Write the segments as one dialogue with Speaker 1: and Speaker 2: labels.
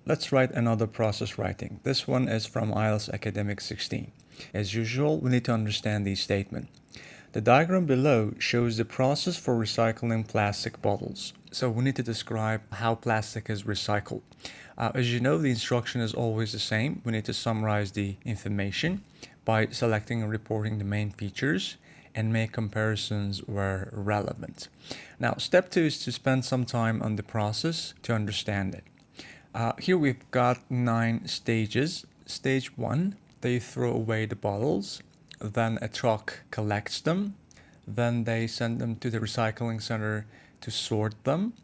Speaker 1: Let's write another process writing. This one is from IELTS Academic 16. As usual, we need to understand the statement. The diagram below shows the process for recycling plastic bottles. So we need to describe how plastic is recycled. As you know, the instruction is always the same. We need to summarize the information by selecting and reporting the main features and make comparisons where relevant. Now, step 2 is to spend some time on the process to understand it. Here we've got 9 stages. Stage 1, they throw away the bottles. Then a truck collects them. Then they send them to the recycling center to sort them.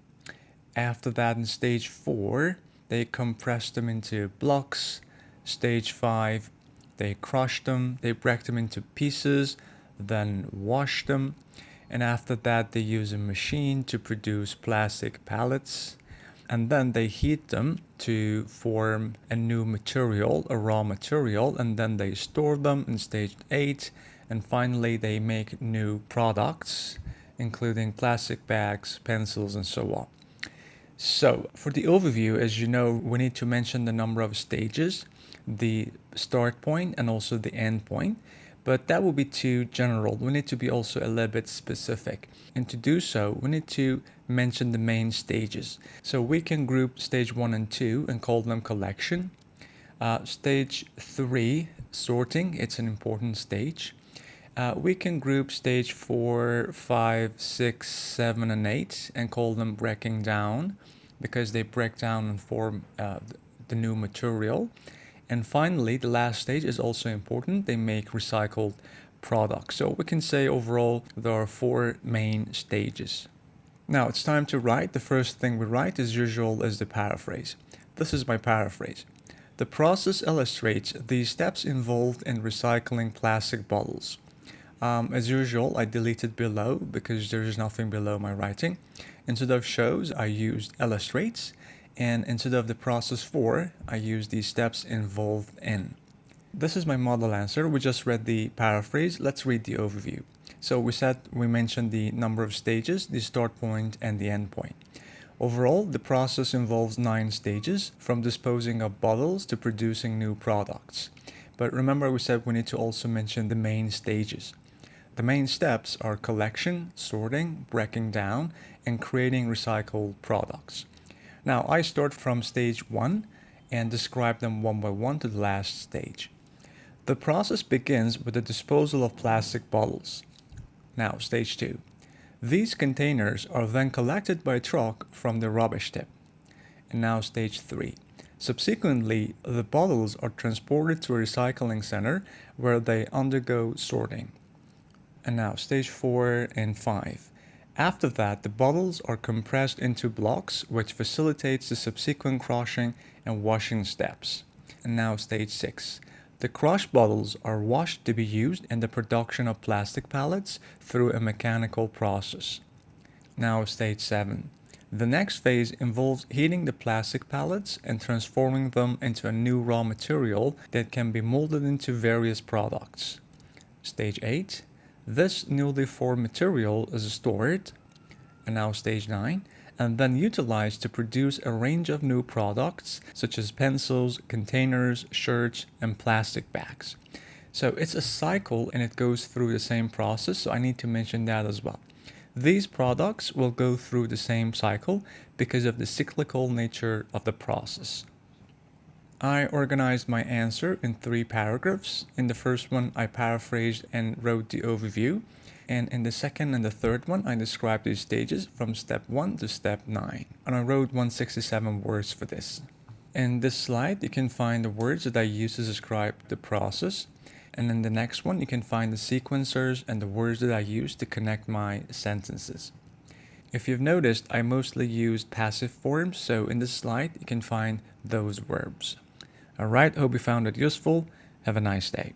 Speaker 1: After that, in stage 4, they compress them into blocks. Stage 5, they crush them, they break them into pieces, then wash them. And after that, they use a machine to produce plastic pallets. And then they heat them to form a new material, a raw material, and then they store them in stage 8. And finally, they make new products, including plastic bags, pencils, and so on. So, for the overview, as you know, we need to mention the number of stages, the start point, and also the end point. But that will be too general. We need to be also a little bit specific. And to do so, we need to mention the main stages. So we can group stage 1 and 2 and call them collection. Stage 3, sorting, it's an important stage. We can group stage 4, 5, 6, 7, and 8 and call them breaking down because they break down and form the new material. And finally, the last stage is also important. They make recycled products. So we can say overall there are 4 main stages. Now it's time to write. The first thing we write as usual is the paraphrase. This is my paraphrase. The process illustrates the steps involved in recycling plastic bottles. As usual, I deleted below because there is nothing below my writing. Instead of shows, I used illustrates. And instead of the process for, I use the steps involved in. This is my model answer. We just read the paraphrase. Let's read the overview. So we mentioned the number of stages, the start point, and the end point. Overall, the process involves 9 stages, from disposing of bottles to producing new products. But remember, we said we need to also mention the main stages. The main steps are collection, sorting, breaking down, and creating recycled products. Now, I start from stage 1 and describe them one by one to the last stage. The process begins with the disposal of plastic bottles. Now, stage 2. These containers are then collected by truck from the rubbish tip. And now, stage 3. Subsequently, the bottles are transported to a recycling center where they undergo sorting. And now, stage 4 and 5. After that, the bottles are compressed into blocks, which facilitates the subsequent crushing and washing steps. And now stage 6. The crushed bottles are washed to be used in the production of plastic pallets through a mechanical process. Now stage 7. The next phase involves heating the plastic pallets and transforming them into a new raw material that can be molded into various products. Stage 8. This newly formed material is stored, and now stage 9, and then utilized to produce a range of new products such as pencils, containers, shirts, and plastic bags. So it's a cycle and it goes through the same process, so I need to mention that as well. These products will go through the same cycle because of the cyclical nature of the process. I organized my answer in 3 paragraphs. In the first one, I paraphrased and wrote the overview. And in the second and the third one, I described the stages from step 1 to step 9. And I wrote 167 words for this. In this slide, you can find the words that I used to describe the process. And in the next one, you can find the sequencers and the words that I used to connect my sentences. If you've noticed, I mostly used passive forms, so in this slide, you can find those verbs. Alright, hope you found it useful. Have a nice day.